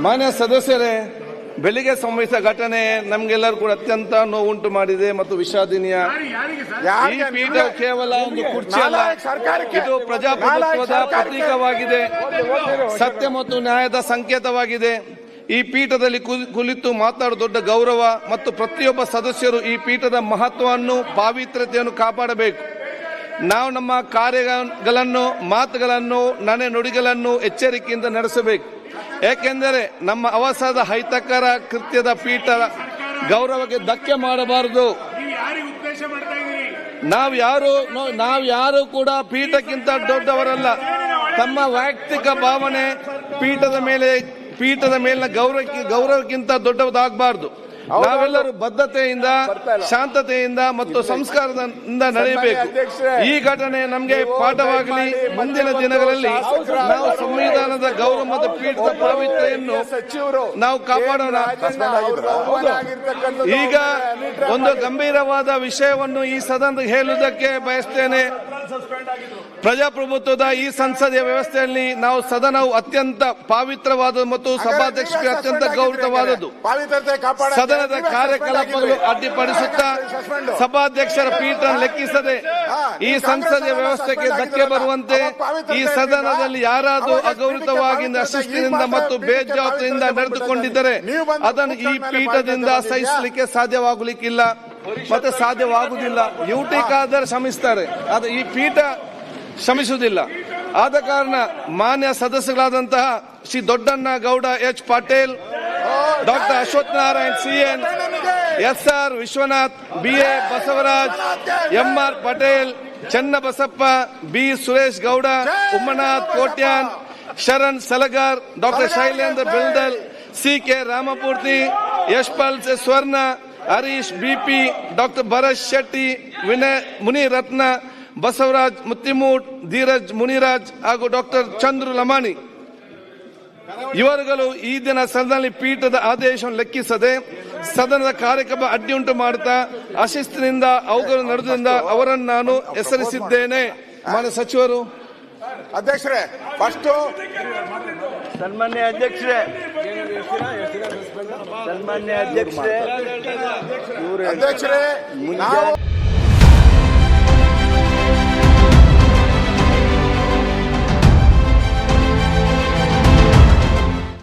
ಮಾನ್ಯ ಸದಸ್ಯರೇ, ಬೆಳಿಗ್ಗೆ ಸಂಭವಿಸಿದ ಘಟನೆ ನಮ್ಗೆಲ್ಲರೂ ಕೂಡ ಅತ್ಯಂತ ನೋವುಂಟು ಮಾಡಿದೆ ಮತ್ತು ವಿಷಾದನೀಯ. ಈ ಪೀಠ ಕೇವಲ ಒಂದು ಕುರ್ಚಿ ಅಲ್ಲ, ಇದು ಪ್ರಜಾಪ್ರಭುತ್ವದ ಪ್ರತೀಕವಾಗಿದೆ, ಸತ್ಯ ಮತ್ತು ನ್ಯಾಯದ ಸಂಕೇತವಾಗಿದೆ. ಈ ಪೀಠದಲ್ಲಿ ಕುಳಿತು ಮಾತಾಡುವ ದೊಡ್ಡ ಗೌರವ ಮತ್ತು ಪ್ರತಿಯೊಬ್ಬ ಸದಸ್ಯರು ಈ ಪೀಠದ ಮಹತ್ವವನ್ನು ಪಾವಿತ್ರ್ಯತೆಯನ್ನು ಕಾಪಾಡಬೇಕು. ನಾವು ನಮ್ಮ ಕಾರ್ಯಗಳನ್ನು ಮಾತುಗಳನ್ನು ನುಡಿಗಳನ್ನು ಎಚ್ಚರಿಕೆಯಿಂದ ನಡೆಸಬೇಕು. ಏಕೆಂದರೆ ನಮ್ಮ ಅವಸರದ ಅಹಿತಕರ ಕೃತ್ಯದ ಪೀಠ ಗೌರವಕ್ಕೆ ಧಕ್ಕೆ ಮಾಡಬಾರದು. ನಾವು ಯಾರು ಕೂಡ ಪೀಠಕ್ಕಿಂತ ದೊಡ್ಡವರಲ್ಲ. ತಮ್ಮ ವೈಯಕ್ತಿಕ ಭಾವನೆ ಪೀಠದ ಮೇಲಿನ ಗೌರವಕ್ಕಿಂತ ದೊಡ್ಡದಾಗಬಾರದು. ನಾವೆಲ್ಲರೂ ಬದ್ಧತೆಯಿಂದ, ಶಾಂತತೆಯಿಂದ ಮತ್ತು ಸಂಸ್ಕಾರದಿಂದ ನಡೆಯಬೇಕು. ಈ ಘಟನೆ ನಮಗೆ ಪಾಠವಾಗಲಿ. ಮುಂದಿನ ದಿನಗಳಲ್ಲಿ ನಾವು ಸಂವಿಧಾನದ ಗೌರವ ಮತ್ತು ಪೀಠದ ಪಾವಿತ್ರ್ಯವನ್ನು ನಾವು ಕಾಪಾಡೋಣ. ಈಗ ಒಂದು ಗಂಭೀರವಾದ ವಿಷಯವನ್ನು ಈ ಸದನದಲ್ಲಿ ಹೇಳುವುದಕ್ಕೆ ಬಯಸ್ತೇನೆ. ಪ್ರಜಾಪ್ರಭುತ್ವದ ಈ ಸಂಸದೀಯ ವ್ಯವಸ್ಥೆಯಲ್ಲಿ ನಾವು ಸದನವು ಅತ್ಯಂತ ಪವಿತ್ರವಾದ ಮತ್ತು ಸಭಾಧ್ಯಕ್ಷರಿಗೆ ಅತ್ಯಂತ ಗೌರವವಾದದ್ದು. ಸದನದ ಕಾರ್ಯಕಲಾಪಗಳು ಅಡ್ಡಿಪಡಿಸುತ್ತಾ ಸಭಾಧ್ಯಕ್ಷರ ಪೀಠ ಲೆಕ್ಕಿಸದೆ ಈ ಸಂಸದೀಯ ವ್ಯವಸ್ಥೆಗೆ ಧಕ್ಕೆ ಬರುವಂತೆ ಈ ಸದನದಲ್ಲಿ ಯಾರಾದರೂ ಅಗೌರವವಾಗಿ ಅಶಿಸ್ತಿನಿಂದ ಮತ್ತು ಬೇಜವಾಬ್ದಾರಿಯಿಂದ ನಡೆದುಕೊಂಡಿದ್ದರೆ ಅದನ್ನು ಈ ಪೀಠದಿಂದ ಸಹಿಸಲಿಕ್ಕೆ ಸಾಧ್ಯವಾಗಲಿಕ್ಕಿಲ್ಲ ಮತ್ತೆ ಸಾಧ್ಯವಾಗುವುದಿಲ್ಲ. ಯುಟಿ ಖಾದರ್ ಶ್ರಮಿಸ್ತಾರೆ, ಅದು ಈ ಪೀಠ ಶ್ರಮಿಸುವುದಿಲ್ಲ. ಆದ ಕಾರಣ ಮಾನ್ಯ ಸದಸ್ಯರಾದಂತಹ Shri Doddanna Gowda H Patil, doctor Ashwath Narayan CN, SR Vishwanath, BA Basavaraj, MR Patel, Channabasappa, B Suresh Gowda, Umanath Kotian, Sharan Salagar, doctor Shailendra Beldale, CK Ramamurthy, Yashpal Suvarna, Harish BP, doctor Bharat Shetty, Vinay Munirathna, Basavaraj Mattimud, Dheeraj Muniraj ಹಾಗೂ ಡಾಕ್ಟರ್ ಚಂದ್ರು ಲಮಾಣಿ ಇವರುಗಳು ಈ ದಿನ ಸದನದಲ್ಲಿ ಪೀಠದ ಆದೇಶವನ್ನು ಲೆಕ್ಕಿಸದೆ ಸದನದ ಕಾರ್ಯಕ್ರಮ ಅಡ್ಡಿಯುಂಟು ಮಾಡುತ್ತಾ ಅಶಿಸ್ತಿನಿಂದ ಅವುಗಳು ನಡೆದ್ರಿಂದ ಅವರನ್ನು ನಾನು ಹೆಸರಿಸಿದ್ದೇನೆ. ಮಾನ್ಯ ಸಚಿವರು, ಅಧ್ಯಕ್ಷರೇ, ಫಸ್ಟ್ ಸನ್ಮಾನ್ಯ ಅಧ್ಯಕ್ಷರೇ, ಅಧ್ಯಕ್ಷರೇ, ನಾವು